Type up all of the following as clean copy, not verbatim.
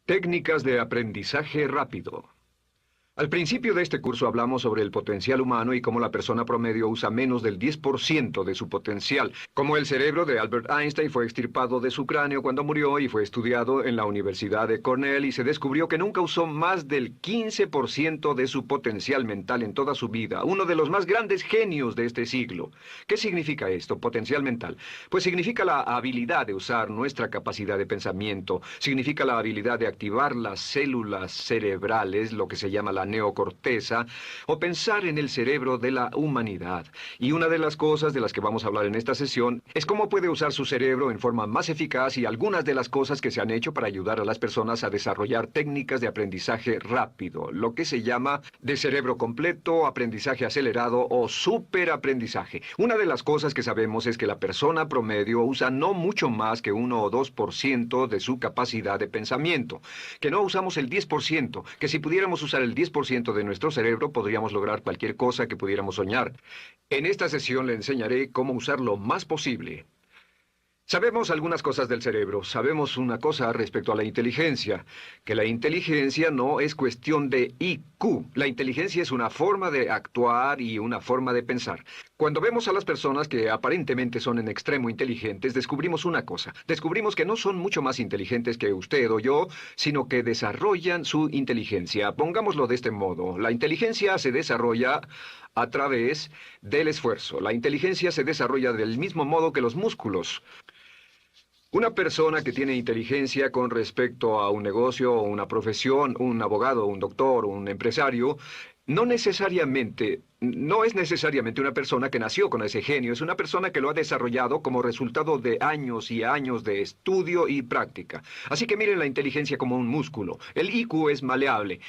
Técnicas de aprendizaje rápido. Al principio de este curso hablamos sobre el potencial humano y cómo la persona promedio usa menos del 10% de su potencial, cómo el cerebro de Albert Einstein fue extirpado de su cráneo cuando murió y fue estudiado en la Universidad de Cornell y se descubrió que nunca usó más del 15% de su potencial mental en toda su vida, uno de los más grandes genios de este siglo. ¿Qué significa esto, potencial mental? Pues significa la habilidad de usar nuestra capacidad de pensamiento, significa la habilidad de activar las células cerebrales, lo que se llama la neocorteza, o pensar en el cerebro de la humanidad. Y una de las cosas de las que vamos a hablar en esta sesión es cómo puede usar su cerebro en forma más eficaz y algunas de las cosas que se han hecho para ayudar a las personas a desarrollar técnicas de aprendizaje rápido, lo que se llama de cerebro completo, aprendizaje acelerado o superaprendizaje. Una de las cosas que sabemos es que la persona promedio usa no mucho más que 1 o 2% de su capacidad de pensamiento, que no usamos el 10%, que si pudiéramos usar el 10% de nuestro cerebro podríamos lograr cualquier cosa que pudiéramos soñar. En esta sesión le enseñaré cómo usar lo más posible. Sabemos algunas cosas del cerebro. Sabemos una cosa respecto a la inteligencia, que la inteligencia no es cuestión de IQ. La inteligencia es una forma de actuar y una forma de pensar. Cuando vemos a las personas que aparentemente son en extremo inteligentes, descubrimos una cosa. Descubrimos que no son mucho más inteligentes que usted o yo, sino que desarrollan su inteligencia. Pongámoslo de este modo. La inteligencia se desarrolla a través del esfuerzo. La inteligencia se desarrolla del mismo modo que los músculos. Una persona que tiene inteligencia con respecto a un negocio o una profesión, un abogado, un doctor, un empresario, no es necesariamente una persona que nació con ese genio, es una persona que lo ha desarrollado como resultado de años y años de estudio y práctica. Así que miren la inteligencia como un músculo. El IQ es maleable.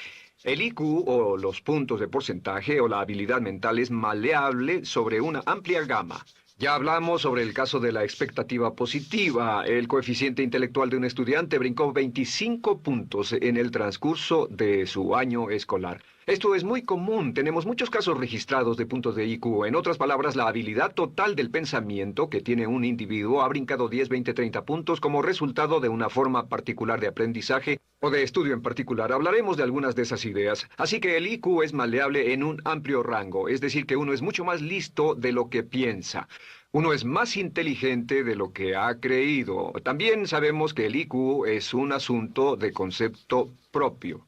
El IQ, o los puntos de porcentaje, o la habilidad mental, es maleable sobre una amplia gama. Ya hablamos sobre el caso de la expectativa positiva. El coeficiente intelectual de un estudiante brincó 25 puntos en el transcurso de su año escolar. Esto es muy común. Tenemos muchos casos registrados de puntos de IQ. En otras palabras, la habilidad total del pensamiento que tiene un individuo ha brincado 10, 20, 30 puntos como resultado de una forma particular de aprendizaje o de estudio en particular. Hablaremos de algunas de esas ideas. Así que el IQ es maleable en un amplio rango, es decir, que uno es mucho más listo de lo que piensa. Uno es más inteligente de lo que ha creído. También sabemos que el IQ es un asunto de concepto propio.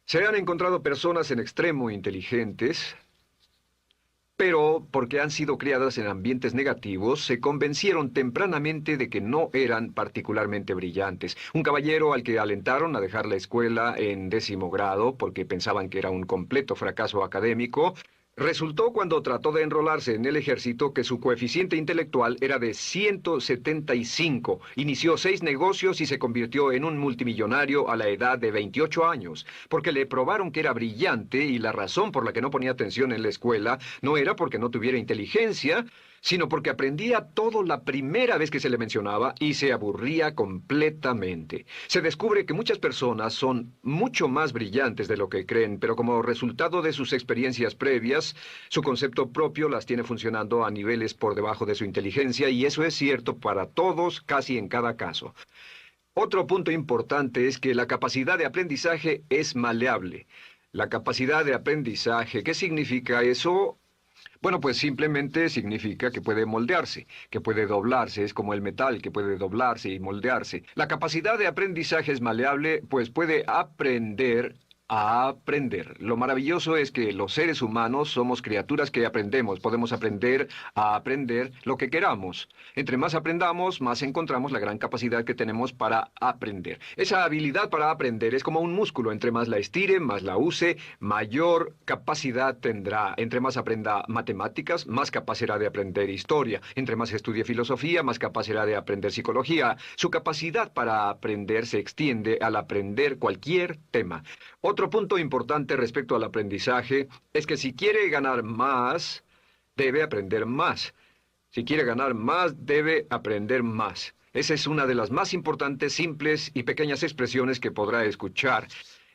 Se han encontrado personas en extremo inteligentes, pero porque han sido criadas en ambientes negativos, se convencieron tempranamente de que no eran particularmente brillantes. Un caballero al que alentaron a dejar la escuela en 10º grado porque pensaban que era un completo fracaso académico, resultó cuando trató de enrolarse en el ejército que su coeficiente intelectual era de 175. Inició 6 negocios y se convirtió en un multimillonario a la edad de 28 años, porque le probaron que era brillante y la razón por la que no ponía atención en la escuela no era porque no tuviera inteligencia, sino porque aprendía todo la primera vez que se le mencionaba y se aburría completamente. Se descubre que muchas personas son mucho más brillantes de lo que creen, pero como resultado de sus experiencias previas, su concepto propio las tiene funcionando a niveles por debajo de su inteligencia, y eso es cierto para todos, casi en cada caso. Otro punto importante es que la capacidad de aprendizaje es maleable. La capacidad de aprendizaje, ¿qué significa eso? Bueno, pues simplemente significa que puede moldearse, que puede doblarse, es como el metal que puede doblarse y moldearse. La capacidad de aprendizaje es maleable, pues puede aprender a aprender. Lo maravilloso es que los seres humanos somos criaturas que aprendemos. Podemos aprender a aprender lo que queramos. Entre más aprendamos, más encontramos la gran capacidad que tenemos para aprender. Esa habilidad para aprender es como un músculo. Entre más la estire, más la use, mayor capacidad tendrá. Entre más aprenda matemáticas, más capaz será de aprender historia. Entre más estudie filosofía, más capaz será de aprender psicología. Su capacidad para aprender se extiende al aprender cualquier tema. Otro punto importante respecto al aprendizaje es que si quiere ganar más, debe aprender más. Si quiere ganar más, debe aprender más. Esa es una de las más importantes, simples y pequeñas expresiones que podrá escuchar.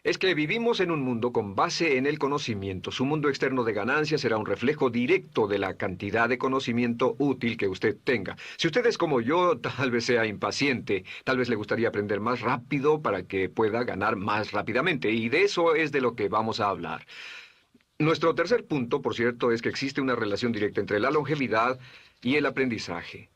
es que vivimos en un mundo con base en el conocimiento. Su mundo externo de ganancias será un reflejo directo de la cantidad de conocimiento útil que usted tenga. Si usted es como yo, tal vez sea impaciente, tal vez le gustaría aprender más rápido para que pueda ganar más rápidamente, y de eso es de lo que vamos a hablar. Nuestro tercer punto, por cierto, es que existe una relación directa entre la longevidad y el aprendizaje.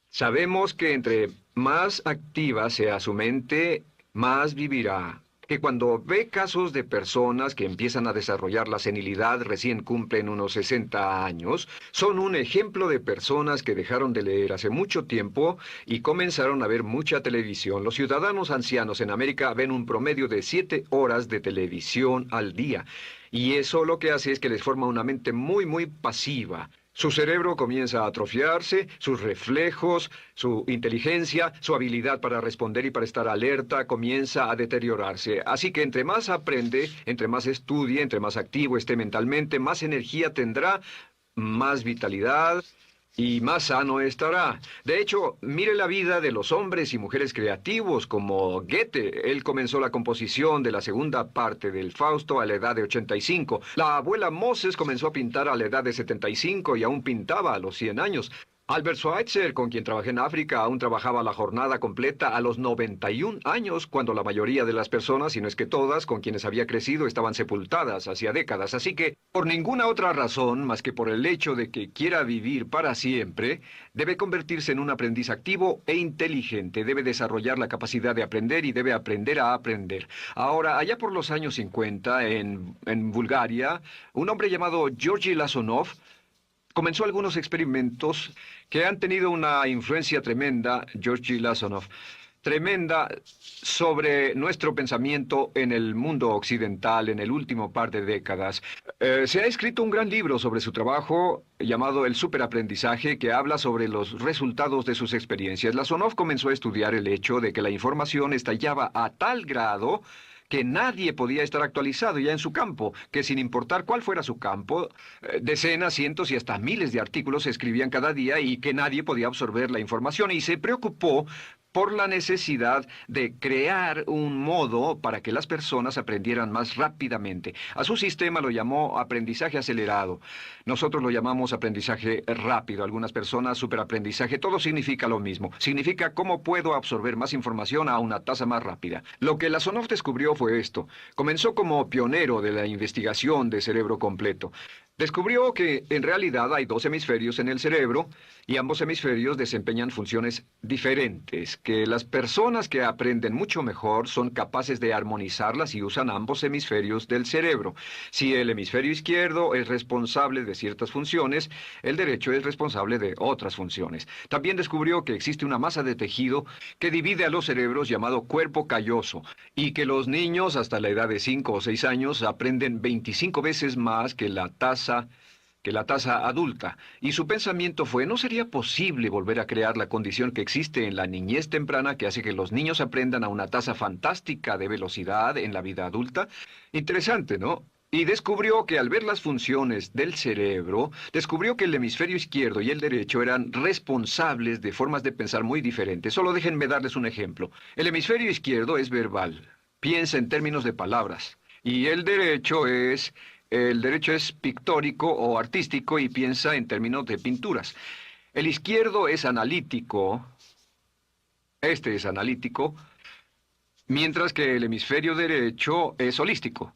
Sabemos que entre más activa sea su mente, más vivirá. Que cuando ve casos de personas que empiezan a desarrollar la senilidad recién cumplen unos 60 años, son un ejemplo de personas que dejaron de leer hace mucho tiempo y comenzaron a ver mucha televisión. Los ciudadanos ancianos en América ven un promedio de 7 horas de televisión al día. Y eso lo que hace es que les forma una mente muy pasiva. Su cerebro comienza a atrofiarse, sus reflejos, su inteligencia, su habilidad para responder y para estar alerta comienza a deteriorarse. Así que entre más aprende, entre más estudie, entre más activo esté mentalmente, más energía tendrá, más vitalidad y más sano estará. De hecho, mire la vida de los hombres y mujeres creativos como Goethe. Él comenzó la composición de la segunda parte del Fausto a la edad de 85. La abuela Moses comenzó a pintar a la edad de 75 y aún pintaba a los 100 años. Albert Schweitzer, con quien trabajé en África, aún trabajaba la jornada completa a los 91 años, cuando la mayoría de las personas, si no es que todas, con quienes había crecido, estaban sepultadas hacía décadas. Así que, por ninguna otra razón, más que por el hecho de que quiera vivir para siempre, debe convertirse en un aprendiz activo e inteligente. Debe desarrollar la capacidad de aprender y debe aprender a aprender. Ahora, allá por los años 50, en Bulgaria, un hombre llamado Georgy Lasonov comenzó algunos experimentos que han tenido una influencia tremenda, Georgy Lasonov, tremenda sobre nuestro pensamiento en el mundo occidental en el último par de décadas. Se ha escrito un gran libro sobre su trabajo llamado El Superaprendizaje, que habla sobre los resultados de sus experiencias. Lasonov comenzó a estudiar el hecho de que la información estallaba a tal grado que nadie podía estar actualizado ya en su campo, que sin importar cuál fuera su campo, decenas, cientos y hasta miles de artículos se escribían cada día y que nadie podía absorber la información, y se preocupó por la necesidad de crear un modo para que las personas aprendieran más rápidamente. A su sistema lo llamó aprendizaje acelerado. Nosotros lo llamamos aprendizaje rápido. Algunas personas superaprendizaje. Todo significa lo mismo. Significa cómo puedo absorber más información a una tasa más rápida. Lo que Lasonov descubrió fue esto. Comenzó como pionero de la investigación de cerebro completo. Descubrió que en realidad hay dos hemisferios en el cerebro y ambos hemisferios desempeñan funciones diferentes, que las personas que aprenden mucho mejor son capaces de armonizarlas y usan ambos hemisferios del cerebro. Si el hemisferio izquierdo es responsable de ciertas funciones, el derecho es responsable de otras funciones. También descubrió que existe una masa de tejido que divide a los cerebros llamado cuerpo calloso y que los niños hasta la edad de 5 o 6 años aprenden 25 veces más que la tasa adulta. Y su pensamiento fue, ¿no sería posible volver a crear la condición que existe en la niñez temprana que hace que los niños aprendan a una tasa fantástica de velocidad en la vida adulta? Interesante, ¿no? Y descubrió que al ver las funciones del cerebro, descubrió que el hemisferio izquierdo y el derecho eran responsables de formas de pensar muy diferentes. Solo déjenme darles un ejemplo. El hemisferio izquierdo es verbal, piensa en términos de palabras, y el derecho es pictórico o artístico y piensa en términos de pinturas. El izquierdo es analítico, este es analítico, mientras que el hemisferio derecho es holístico.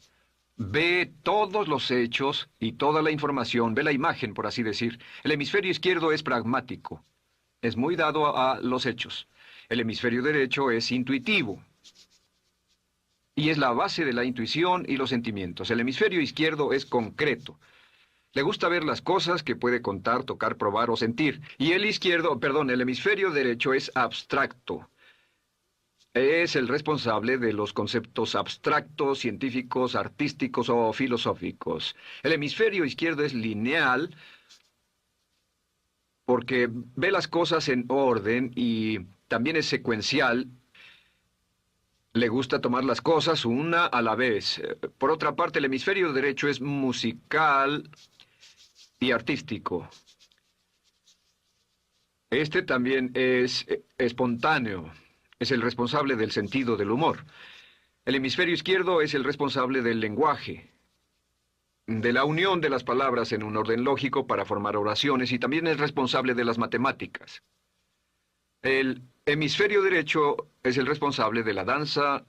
Ve todos los hechos y toda la información, ve la imagen, por así decir. El hemisferio izquierdo es pragmático, es muy dado a los hechos. El hemisferio derecho es intuitivo. Y es la base de la intuición y los sentimientos. El hemisferio izquierdo es concreto. Le gusta ver las cosas que puede contar, tocar, probar o sentir. Y el hemisferio derecho es abstracto. Es el responsable de los conceptos abstractos, científicos, artísticos o filosóficos. El hemisferio izquierdo es lineal porque ve las cosas en orden y también es secuencial. Le gusta tomar las cosas una a la vez. Por otra parte, el hemisferio derecho es musical y artístico. Este también es espontáneo. Es el responsable del sentido del humor. El hemisferio izquierdo es el responsable del lenguaje, de la unión de las palabras en un orden lógico para formar oraciones y también es responsable de las matemáticas. El hemisferio derecho es el responsable de la danza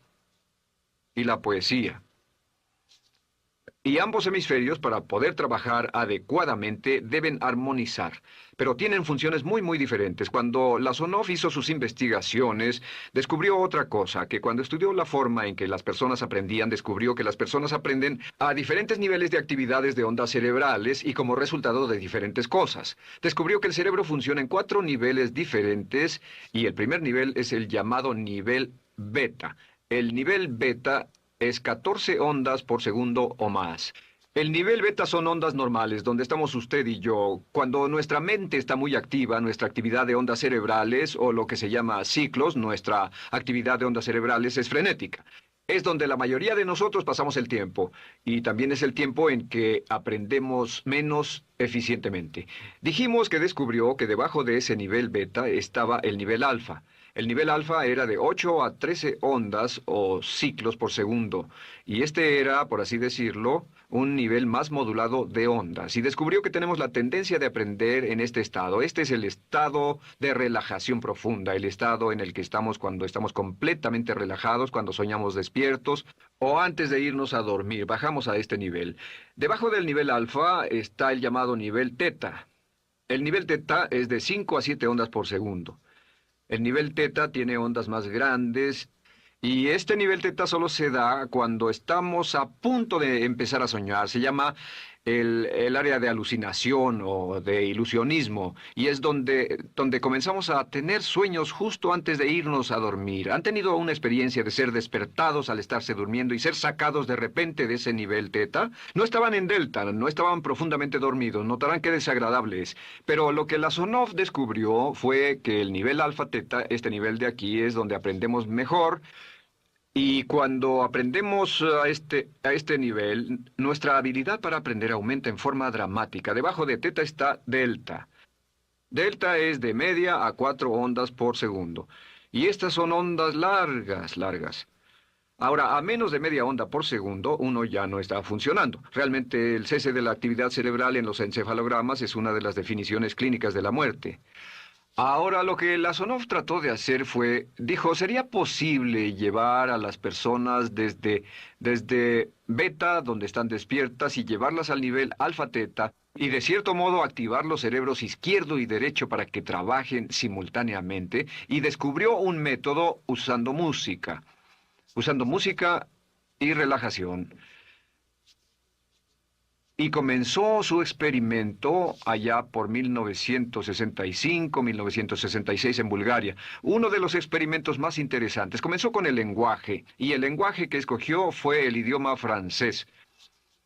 y la poesía. Y ambos hemisferios, para poder trabajar adecuadamente, deben armonizar. Pero tienen funciones muy diferentes. Cuando Lasonov hizo sus investigaciones, descubrió otra cosa, que cuando estudió la forma en que las personas aprendían, descubrió que las personas aprenden a diferentes niveles de actividades de ondas cerebrales y como resultado de diferentes cosas. Descubrió que el cerebro funciona en 4 niveles diferentes y el primer nivel es el llamado nivel beta. El nivel beta es 14 ondas por segundo o más. El nivel beta son ondas normales, donde estamos usted y yo. Cuando nuestra mente está muy activa, nuestra actividad de ondas cerebrales, o lo que se llama ciclos, nuestra actividad de ondas cerebrales es frenética. Es donde la mayoría de nosotros pasamos el tiempo, y también es el tiempo en que aprendemos menos eficientemente. Dijimos que descubrió que debajo de ese nivel beta estaba el nivel alfa. El nivel alfa era de 8 a 13 ondas o ciclos por segundo, y este era, por así decirlo, un nivel más modulado de ondas. Y descubrió que tenemos la tendencia de aprender en este estado. Este es el estado de relajación profunda, el estado en el que estamos cuando estamos completamente relajados, cuando soñamos despiertos, o antes de irnos a dormir. Bajamos a este nivel. Debajo del nivel alfa está el llamado nivel teta. El nivel teta es de 5 a 7 ondas por segundo. El nivel teta tiene ondas más grandes y este nivel teta solo se da cuando estamos a punto de empezar a soñar. Se llama el área de alucinación o de ilusionismo y es donde comenzamos a tener sueños justo antes de irnos a dormir. ¿Han tenido una experiencia de ser despertados al estarse durmiendo y ser sacados de repente de ese nivel teta? No estaban en delta, no estaban profundamente dormidos, notarán qué desagradable es. Pero lo que Lasonov descubrió fue que el nivel alfa teta, este nivel de aquí, es donde aprendemos mejor. Y cuando aprendemos a este nivel, nuestra habilidad para aprender aumenta en forma dramática. Debajo de teta está delta. Delta es de media a 4 ondas por segundo. Y estas son ondas largas. Ahora, a menos de media onda por segundo, uno ya no está funcionando. Realmente el cese de la actividad cerebral en los encefalogramas es una de las definiciones clínicas de la muerte. Ahora, lo que Lasonov trató de hacer fue, dijo, ¿sería posible llevar a las personas desde beta, donde están despiertas, y llevarlas al nivel alfa-teta, y de cierto modo activar los cerebros izquierdo y derecho para que trabajen simultáneamente? Y descubrió un método usando música y relajación. Y comenzó su experimento allá por 1965, 1966 en Bulgaria. Uno de los experimentos más interesantes. Comenzó con el lenguaje, y el lenguaje que escogió fue el idioma francés.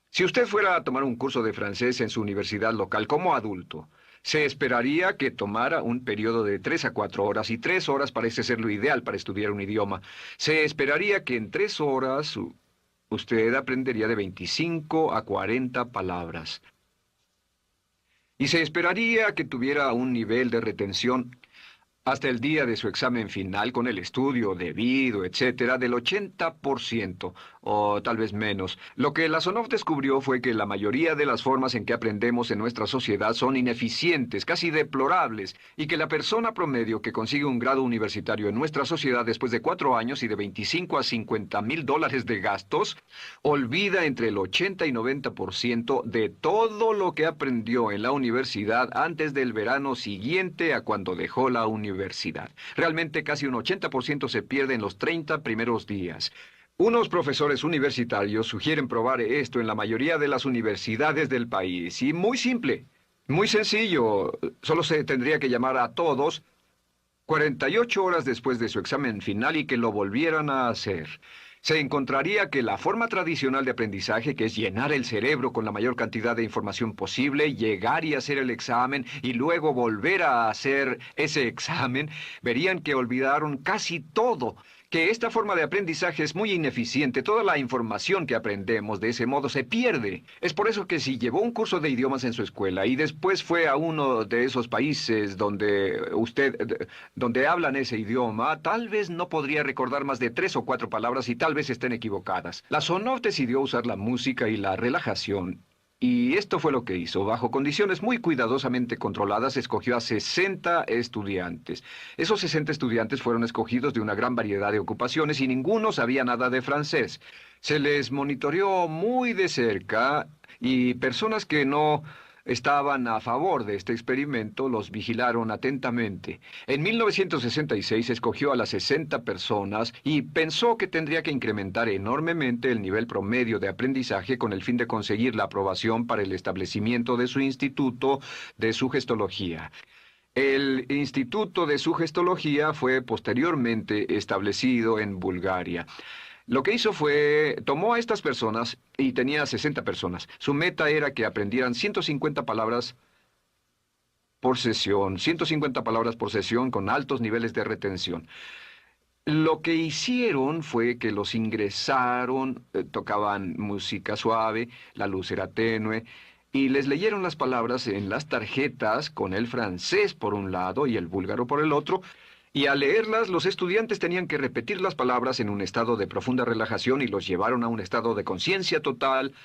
Si usted fuera a tomar un curso de francés en su universidad local como adulto, se esperaría que tomara un periodo de 3 a 4 horas, y 3 horas parece ser lo ideal para estudiar un idioma. Se esperaría que en 3 horas usted aprendería de 25 a 40 palabras. Y se esperaría que tuviera un nivel de retención hasta el día de su examen final, con el estudio debido, etcétera, del 80%, o tal vez menos. Lo que Lasonov descubrió fue que la mayoría de las formas en que aprendemos en nuestra sociedad son ineficientes, casi deplorables, y que la persona promedio que consigue un grado universitario en nuestra sociedad después de 4 años y de 25 a 50 mil dólares de gastos, olvida entre el 80 y 90% de todo lo que aprendió en la universidad antes del verano siguiente a cuando dejó la universidad. Realmente casi un 80% se pierde en los 30 primeros días. Unos profesores universitarios sugieren probar esto en la mayoría de las universidades del país. Y muy simple, muy sencillo. Solo se tendría que llamar a todos 48 horas después de su examen final y que lo volvieran a hacer. Se encontraría que la forma tradicional de aprendizaje, que es llenar el cerebro con la mayor cantidad de información posible, llegar y hacer el examen y luego volver a hacer ese examen, verían que olvidaron casi todo, que esta forma de aprendizaje es muy ineficiente. Toda la información que aprendemos de ese modo se pierde. Es por eso que si llevó un curso de idiomas en su escuela y después fue a uno de esos países donde hablan ese idioma, tal vez no podría recordar más de 3 o 4 palabras y tal vez estén equivocadas. La Sonov decidió usar la música y la relajación. Y esto fue lo que hizo. Bajo condiciones muy cuidadosamente controladas, escogió a 60 estudiantes. Esos 60 estudiantes fueron escogidos de una gran variedad de ocupaciones y ninguno sabía nada de francés. Se les monitoreó muy de cerca y personas que no estaban a favor de este experimento los vigilaron atentamente. En 1966 escogió a las 60 personas y pensó que tendría que incrementar enormemente el nivel promedio de aprendizaje con el fin de conseguir la aprobación para el establecimiento de su instituto de sugestología. El Instituto de Sugestología fue posteriormente establecido en Bulgaria. Lo que hizo fue, tomó a estas personas, y tenía 60 personas. Su meta era que aprendieran 150 palabras por sesión, 150 palabras por sesión con altos niveles de retención. Lo que hicieron fue que los ingresaron, tocaban música suave, la luz era tenue, y les leyeron las palabras en las tarjetas con el francés por un lado y el búlgaro por el otro. Y al leerlas, los estudiantes tenían que repetir las palabras en un estado de profunda relajación y los llevaron a un estado de conciencia total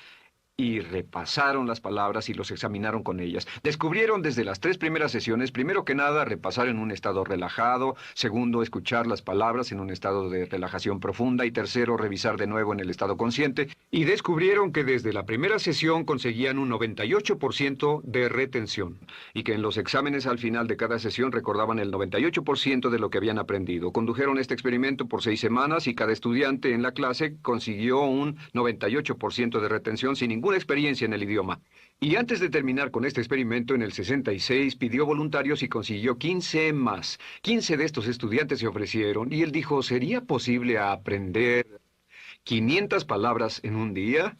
y repasaron las palabras y los examinaron con ellas. Descubrieron desde las 3 primeras sesiones, primero que nada, repasar en un estado relajado, segundo, escuchar las palabras en un estado de relajación profunda y tercero, revisar de nuevo en el estado consciente. Y descubrieron que desde la primera sesión conseguían un 98% de retención y que en los exámenes al final de cada sesión recordaban el 98% de lo que habían aprendido. Condujeron este experimento por 6 semanas y cada estudiante en la clase consiguió un 98% de retención sin ninguna experiencia en el idioma. Y antes de terminar con este experimento, en el 66 pidió voluntarios y consiguió 15 más. 15 de estos estudiantes se ofrecieron y él dijo, ¿sería posible aprender 500 palabras en un día?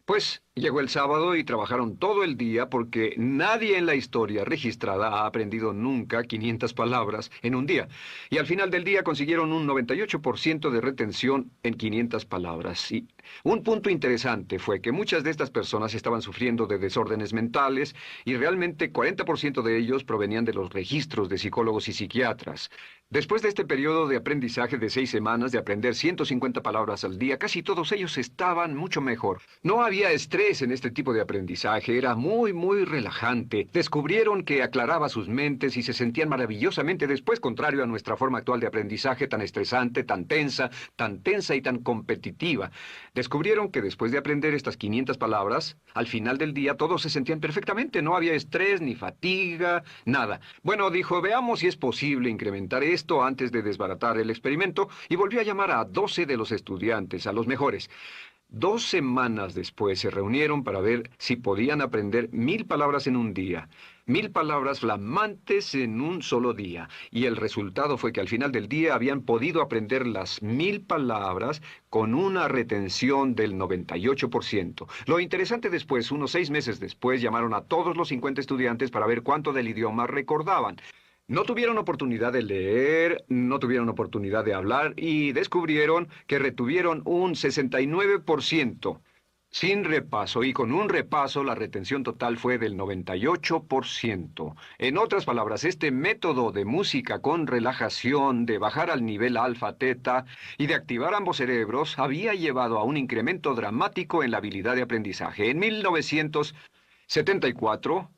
Pues llegó el sábado y trabajaron todo el día porque nadie en la historia registrada ha aprendido nunca 500 palabras en un día. Y al final del día consiguieron un 98% de retención en 500 palabras. Y un punto interesante fue que muchas de estas personas estaban sufriendo de desórdenes mentales y realmente 40% de ellos provenían de los registros de psicólogos y psiquiatras. Después de este periodo de aprendizaje de 6 semanas de aprender 150 palabras al día, casi todos ellos estaban mucho mejor. No había estrés en este tipo de aprendizaje, era muy relajante. Descubrieron que aclaraba sus mentes y se sentían maravillosamente después, contrario a nuestra forma actual de aprendizaje tan estresante, tan tensa y tan competitiva. Descubrieron que después de aprender estas 500 palabras, al final del día todos se sentían perfectamente, no había estrés ni fatiga, nada. Bueno, dijo, veamos si es posible incrementar esto antes de desbaratar el experimento, y volvió a llamar a 12 de los estudiantes, a los mejores. 2 semanas después se reunieron para ver si podían aprender 1000 palabras en un día. 1000 palabras flamantes en un solo día. Y el resultado fue que al final del día habían podido aprender las 1000 palabras con una retención del 98%. Lo interesante después, unos 6 meses después, llamaron a todos los 50 estudiantes para ver cuánto del idioma recordaban. No tuvieron oportunidad de leer, no tuvieron oportunidad de hablar y descubrieron que retuvieron un 69%. Sin repaso, y con un repaso la retención total fue del 98%. En otras palabras, este método de música con relajación, de bajar al nivel alfa-teta y de activar ambos cerebros, había llevado a un incremento dramático en la habilidad de aprendizaje. En 1974,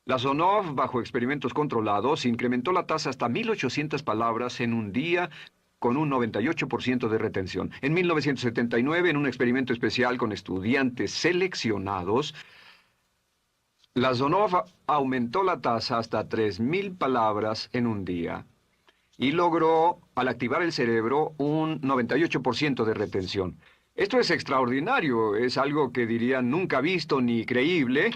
la Sonov, bajo experimentos controlados, incrementó la tasa hasta 1800 palabras en un día, con un 98% de retención. En 1979, en un experimento especial con estudiantes seleccionados, la Sonov aumentó la tasa hasta 3000 palabras en un día y logró, al activar el cerebro, un 98% de retención. Esto es extraordinario, es algo que dirían nunca visto ni creíble,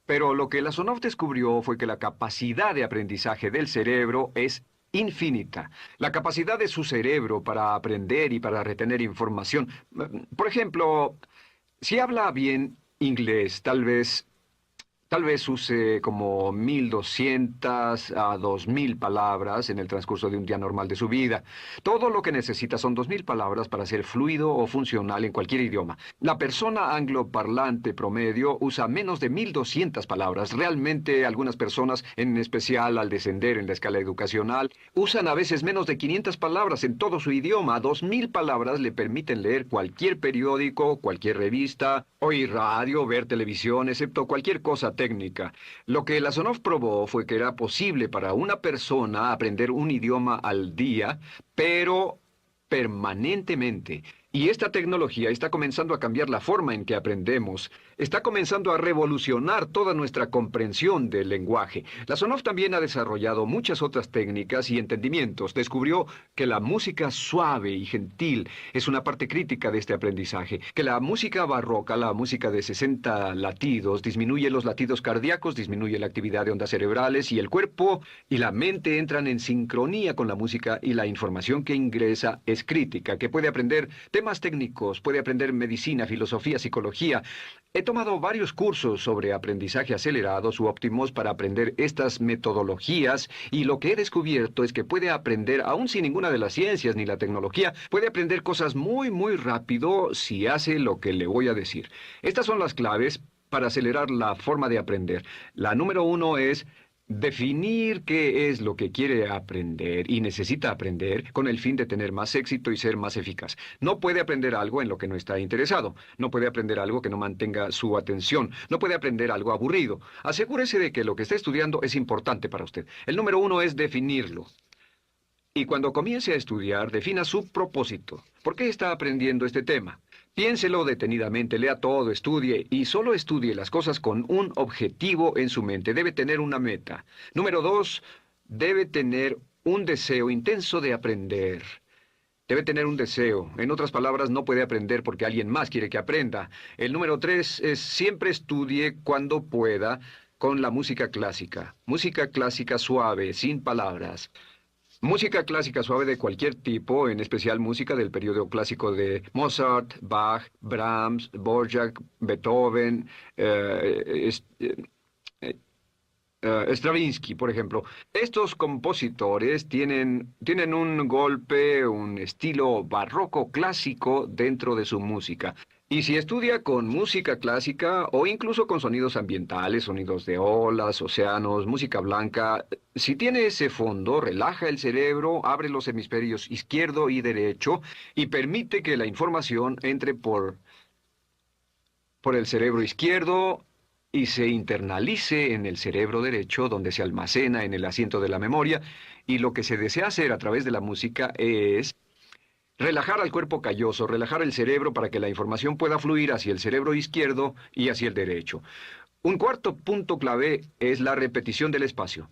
pero lo que la Sonov descubrió fue que la capacidad de aprendizaje del cerebro es infinita. La capacidad de su cerebro para aprender y para retener información. Por ejemplo, si habla bien inglés, tal vez Tal vez use como 1.200 a 2.000 palabras en el transcurso de un día normal de su vida. Todo lo que necesita son 2.000 palabras para ser fluido o funcional en cualquier idioma. La persona angloparlante promedio usa menos de 1.200 palabras. Realmente algunas personas, en especial al descender en la escala educacional, usan a veces menos de 500 palabras en todo su idioma. 2.000 palabras le permiten leer cualquier periódico, cualquier revista, oír radio, ver televisión, excepto cualquier cosa técnica. Lo que Lasonov probó fue que era posible para una persona aprender un idioma al día, pero permanentemente. Y esta tecnología está comenzando a cambiar la forma en que aprendemos. Está comenzando a revolucionar toda nuestra comprensión del lenguaje. Lasonov también ha desarrollado muchas otras técnicas y entendimientos. Descubrió que la música suave y gentil es una parte crítica de este aprendizaje. Que la música barroca, la música de 60 latidos, disminuye los latidos cardíacos, disminuye la actividad de ondas cerebrales y el cuerpo y la mente entran en sincronía con la música y la información que ingresa es crítica, que puede aprender temas técnicos, puede aprender medicina, filosofía, psicología. He tomado varios cursos sobre aprendizaje acelerado u óptimos para aprender estas metodologías y lo que he descubierto es que puede aprender, aún sin ninguna de las ciencias ni la tecnología, puede aprender cosas muy rápido si hace lo que le voy a decir. Estas son las claves para acelerar la forma de aprender. La número 1 es definir qué es lo que quiere aprender y necesita aprender con el fin de tener más éxito y ser más eficaz. No puede aprender algo en lo que no está interesado. No puede aprender algo que no mantenga su atención. No puede aprender algo aburrido. Asegúrese de que lo que está estudiando es importante para usted. El número 1 es definirlo. Y cuando comience a estudiar, defina su propósito. ¿Por qué está aprendiendo este tema? Piénselo detenidamente, lea todo, estudie y solo estudie las cosas con un objetivo en su mente. Debe tener una meta. Número 2, debe tener un deseo intenso de aprender. Debe tener un deseo. En otras palabras, no puede aprender porque alguien más quiere que aprenda. El número 3 es siempre estudie cuando pueda con la música clásica. Música clásica suave, sin palabras. Música clásica suave de cualquier tipo, en especial música del periodo clásico de Mozart, Bach, Brahms, Dvorak, Beethoven, Stravinsky, por ejemplo. Estos compositores tienen un golpe, un estilo barroco clásico dentro de su música. Y si estudia con música clásica o incluso con sonidos ambientales, sonidos de olas, océanos, música blanca, si tiene ese fondo, relaja el cerebro, abre los hemisferios izquierdo y derecho y permite que la información entre por el cerebro izquierdo y se internalice en el cerebro derecho, donde se almacena en el asiento de la memoria, y lo que se desea hacer a través de la música es relajar al cuerpo calloso, relajar el cerebro para que la información pueda fluir hacia el cerebro izquierdo y hacia el derecho. Un cuarto punto clave es la repetición del espacio.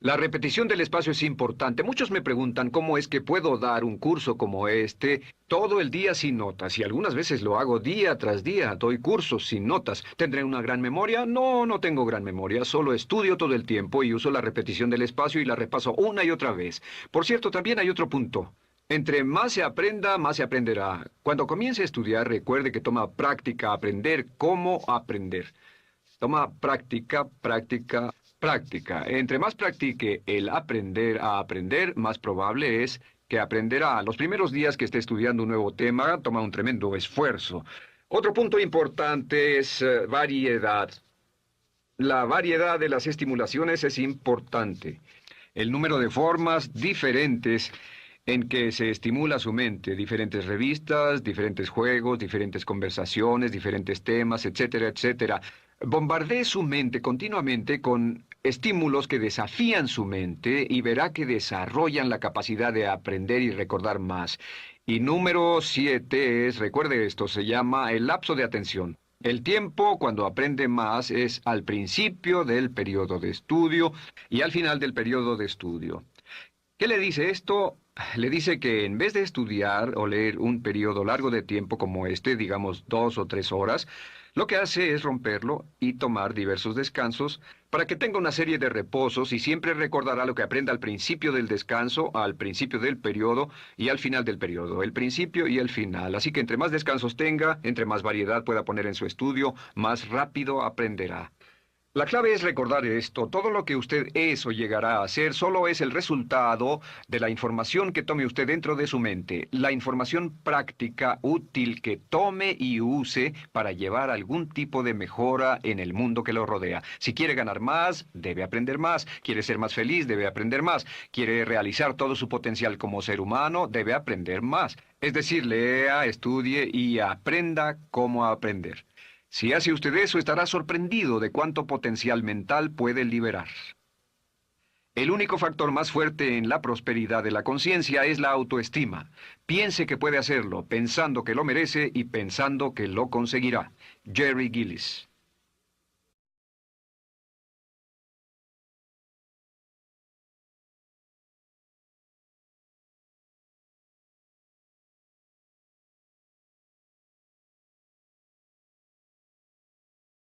La repetición del espacio es importante. Muchos me preguntan cómo es que puedo dar un curso como este todo el día sin notas. Y algunas veces lo hago día tras día. Doy cursos sin notas. ¿Tendré una gran memoria? No, no tengo gran memoria. Solo estudio todo el tiempo y uso la repetición del espacio y la repaso una y otra vez. Por cierto, también hay otro punto. Entre más se aprenda, más se aprenderá. Cuando comience a estudiar, recuerde que toma práctica aprender cómo aprender. Toma práctica, práctica, práctica. Entre más practique el aprender a aprender, más probable es que aprenderá. Los primeros días que esté estudiando un nuevo tema, toma un tremendo esfuerzo. Otro punto importante es variedad. La variedad de las estimulaciones es importante. El número de formas diferentes en que se estimula su mente, diferentes revistas, diferentes juegos, diferentes conversaciones, diferentes temas, etcétera, etcétera. Bombardee su mente continuamente con estímulos que desafían su mente y verá que desarrollan la capacidad de aprender y recordar más. Y número 7 es, recuerde esto, se llama el lapso de atención. El tiempo, cuando aprende más, es al principio del periodo de estudio y al final del periodo de estudio. ¿Qué le dice esto? Le dice que en vez de estudiar o leer un periodo largo de tiempo como este, digamos 2 o 3 horas, Lo que hace es romperlo y tomar diversos descansos para que tenga una serie de reposos y siempre recordará lo que aprenda al principio del descanso, al principio del periodo y al final del periodo, el principio y el final. Así que entre más descansos tenga, entre más variedad pueda poner en su estudio, más rápido aprenderá. La clave es recordar esto. Todo lo que usted es o llegará a hacer solo es el resultado de la información que tome usted dentro de su mente. La información práctica, útil, que tome y use para llevar algún tipo de mejora en el mundo que lo rodea. Si quiere ganar más, debe aprender más. Quiere ser más feliz, debe aprender más. Quiere realizar todo su potencial como ser humano, debe aprender más. Es decir, lea, estudie y aprenda cómo aprender. Si hace usted eso, estará sorprendido de cuánto potencial mental puede liberar. El único factor más fuerte en la prosperidad de la conciencia es la autoestima. Piense que puede hacerlo, pensando que lo merece y pensando que lo conseguirá. Jerry Gillis.